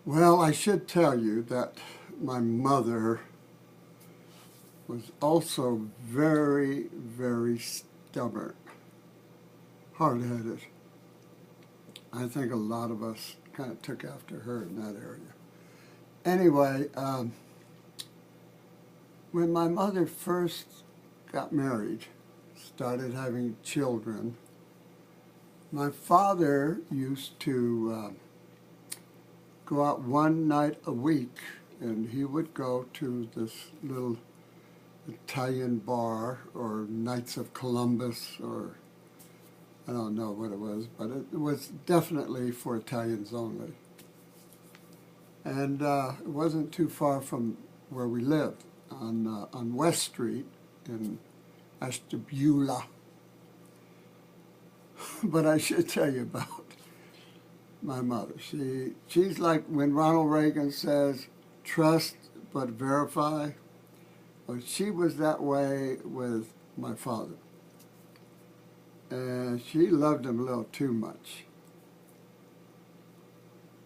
Well, I should tell you that my mother was also very, very stubborn, hard-headed. I think a lot of us kind of took after her in that area. Anyway, when my mother first got married, started having children, my father used to go out one night a week, and he would go to this little Italian bar or Knights of Columbus, or I don't know what it was, but it was definitely for Italians only. And it wasn't too far from where we lived on West Street in Ashtabula. But I should tell you about my mother. She's like when Ronald Reagan says, trust but verify. Well, she was that way with my father. And she loved him a little too much.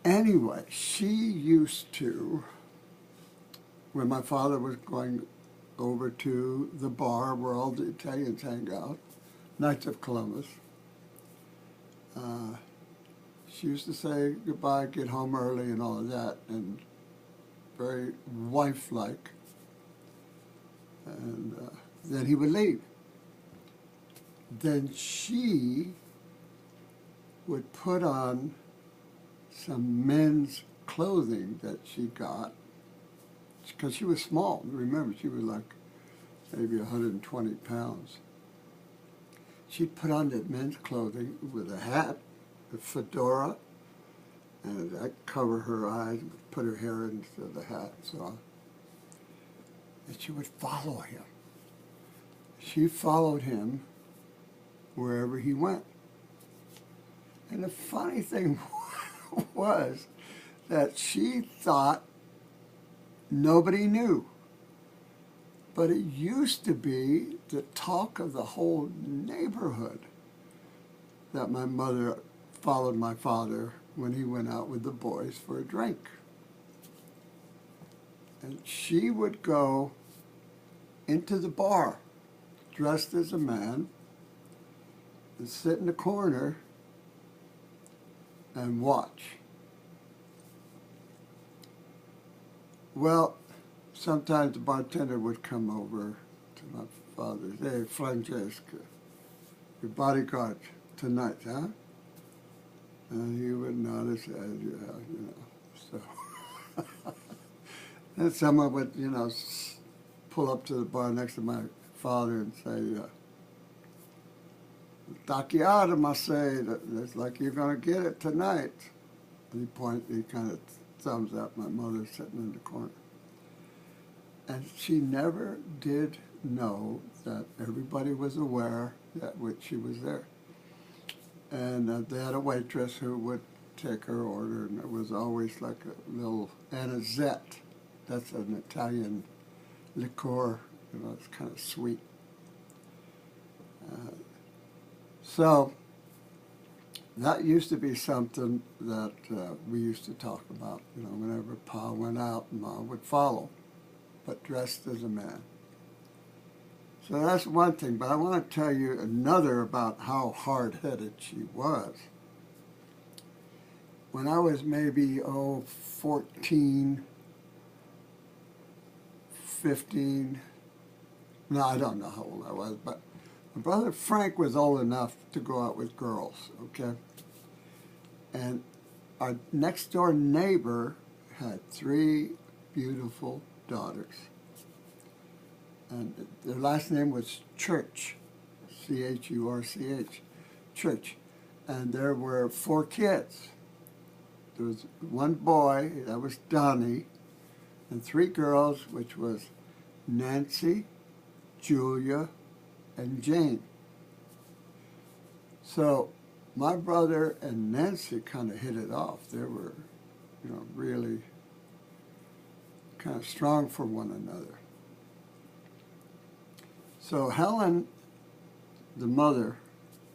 Anyway, she used to, when my father was going over to the bar where all the Italians hang out, Knights of Columbus, she used to say goodbye, get home early and all of that, and very wife-like. And then he would leave. Then she would put on some men's clothing that she got, because she was small. Remember, she was like maybe 120 pounds. She'd put on that men's clothing with a hat, a fedora, and that cover her eyes, put her hair into the hat, so on. And she would follow him. She followed him wherever he went. And the funny thing was that she thought nobody knew. But it used to be the talk of the whole neighborhood that my mother followed my father when he went out with the boys for a drink. And she would go into the bar dressed as a man and sit in the corner and watch. Well, sometimes the bartender would come over to my father and say, hey, Francesca, your bodyguard tonight, huh? And he would nod his head, yeah, so. And someone would, pull up to the bar next to my father and say, Tacchiata must say, it's like you're going to get it tonight. And he kind of thumbs up my mother sitting in the corner. And she never did know that everybody was aware that she was there. And they had a waitress who would take her order, and it was always like a little anisette. That's an Italian liqueur, it's kind of sweet. So that used to be something that we used to talk about, whenever Pa went out, Ma would follow, but dressed as a man. So that's one thing, but I want to tell you another about how hard-headed she was. When I was maybe, 14, 15, no, I don't know how old I was, but my brother Frank was old enough to go out with girls, okay? And our next-door neighbor had 3 beautiful daughters. And their last name was Church, C-H-U-R-C-H, Church. And there were 4 kids. There was one boy, that was Donnie, and 3 girls, which was Nancy, Julia, and Jane. So my brother and Nancy kind of hit it off. They were, really kind of strong for one another. So Helen, the mother,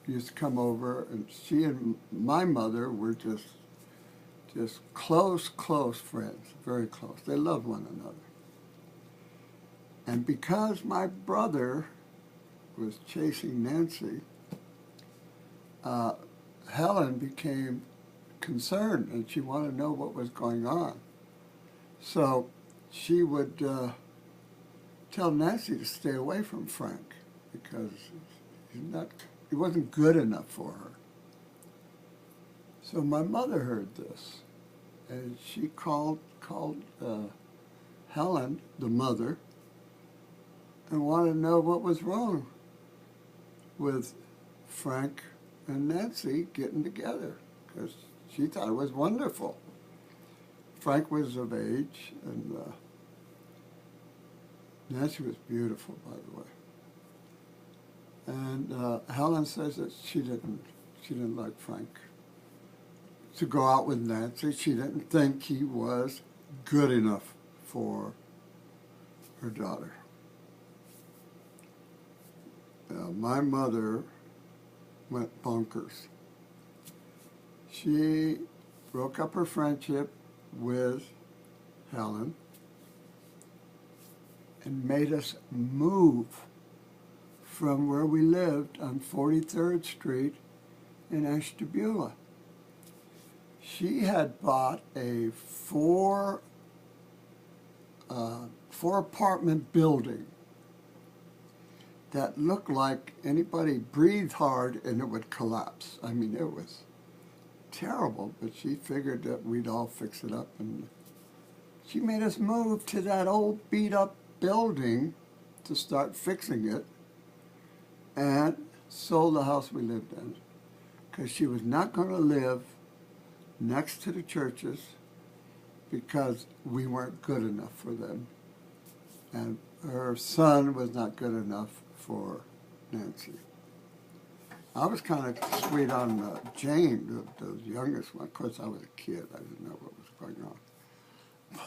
used to come over, and she and my mother were just just close, close friends, very close. They loved one another. And because my brother was chasing Nancy, Helen became concerned and she wanted to know what was going on. So she would tell Nancy to stay away from Frank because he wasn't good enough for her. So my mother heard this, and she called Helen, the mother, and wanted to know what was wrong with Frank and Nancy getting together, because she thought it was wonderful. Frank was of age, and Nancy was beautiful, by the way. And Helen says that she didn't like Frank to go out with Nancy. She didn't think he was good enough for her daughter. My mother went bonkers. She broke up her friendship with Helen and made us move from where we lived on 43rd Street in Ashtabula. She had bought a four apartment building that looked like anybody breathed hard and it would collapse. I mean, it was terrible, but she figured that we'd all fix it up, and she made us move to that old beat up building to start fixing it, and sold the house we lived in because she was not going to live next to the churches because we weren't good enough for them, and her son was not good enough for Nancy. I was kind of sweet on Jane, the youngest one. Of course, I was a kid. I didn't know what was going on.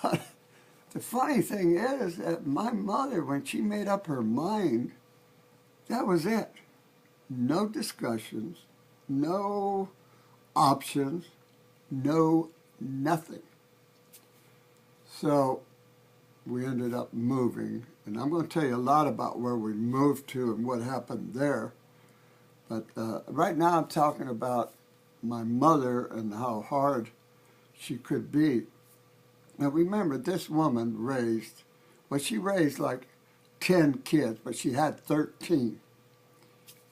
But the funny thing is that my mother, when she made up her mind, that was it. No discussions, no options, no nothing. So we ended up moving, and I'm going to tell you a lot about where we moved to and what happened there. But right now I'm talking about my mother and how hard she could be. Now remember, this woman raised, well, she raised like 10 kids, but she had 13.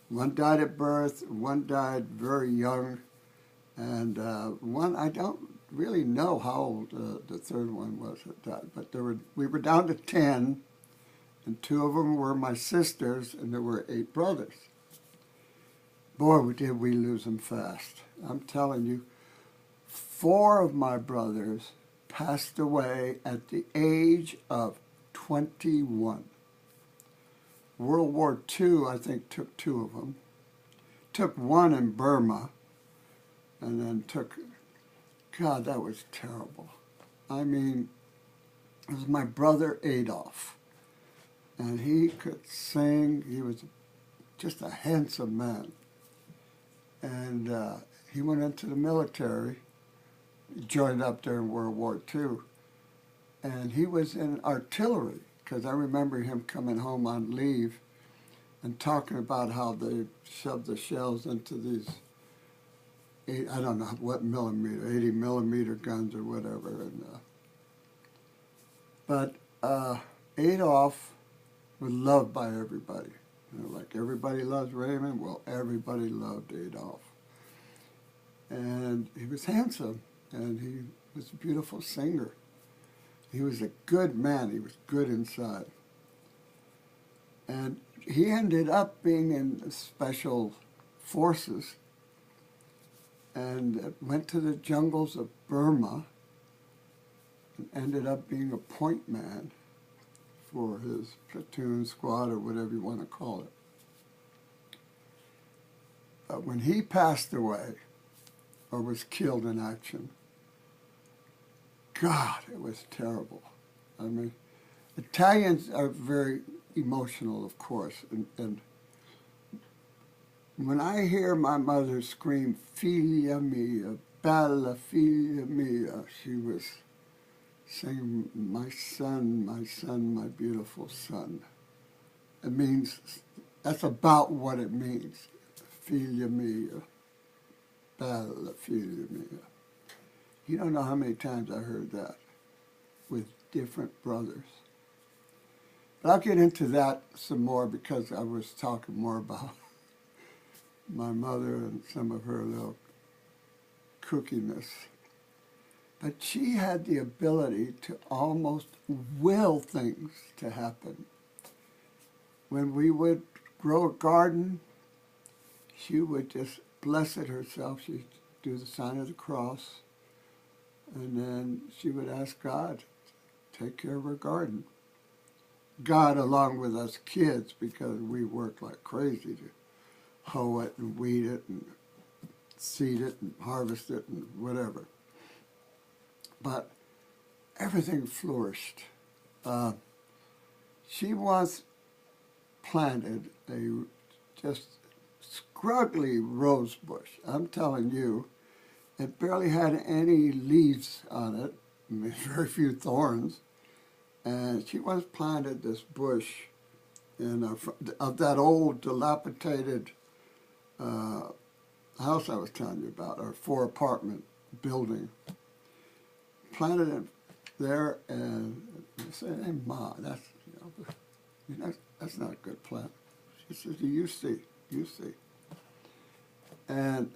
One died at birth, one died very young, and one, I don't really know how old the third one was that died, but we were down to 10, and 2 of them were my sisters, and there were 8 brothers. Boy, did we lose them fast. I'm telling you, 4 of my brothers passed away at the age of 21. World War II, I think, took 2 of them. Took 1 in Burma, and then took, God, that was terrible. I mean, it was my brother Adolf, and he could sing. He was just a handsome man. And he went into the military, joined up during World War II, and he was in artillery, because I remember him coming home on leave and talking about how they shoved the shells into these, I don't know what millimeter, 80 millimeter guns or whatever. And, but Adolf was loved by everybody. You know, like everybody loves Raymond, well, everybody loved Adolf. And he was handsome, and he was a beautiful singer. He was a good man. He was good inside. And he ended up being in special forces and went to the jungles of Burma and ended up being a point man for his platoon, squad, or whatever you want to call it. But when he passed away, or was killed in action, God, it was terrible. I mean, Italians are very emotional, of course, and when I hear my mother scream, "Figlia mia," Bella figlia mia. She was singing, my son, my beautiful son. It means, that's about what it means. Figlia mia, bella figlia mia. You don't know how many times I heard that with different brothers. But I'll get into that some more because I was talking more about my mother and some of her little kookiness. But she had the ability to almost will things to happen. When we would grow a garden, she would just bless it herself. She'd do the sign of the cross, and then she would ask God to take care of her garden. God, along with us kids, because we worked like crazy to hoe it and weed it and seed it and harvest it and whatever. But everything flourished. She once planted a just scruggly rose bush. I'm telling you, it barely had any leaves on it, very few thorns. And she once planted this bush in of that old dilapidated house I was telling you about, our 4-apartment building. Planted it there, and I said, "Hey, Ma, that's not a good plant." She says, "You see." And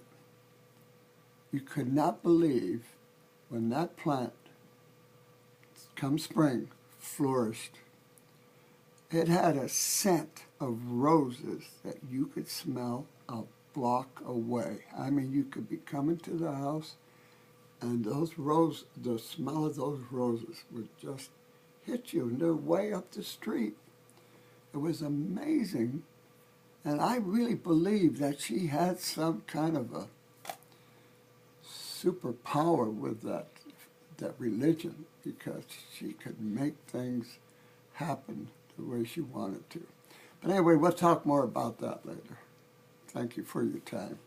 you could not believe when that plant, come spring, flourished. It had a scent of roses that you could smell a block away. I mean, you could be coming to the house, and the smell of those roses would just hit you, and they're way up the street. It was amazing, and I really believe that she had some kind of a superpower with that religion, because she could make things happen the way she wanted to. But anyway, we'll talk more about that later. Thank you for your time.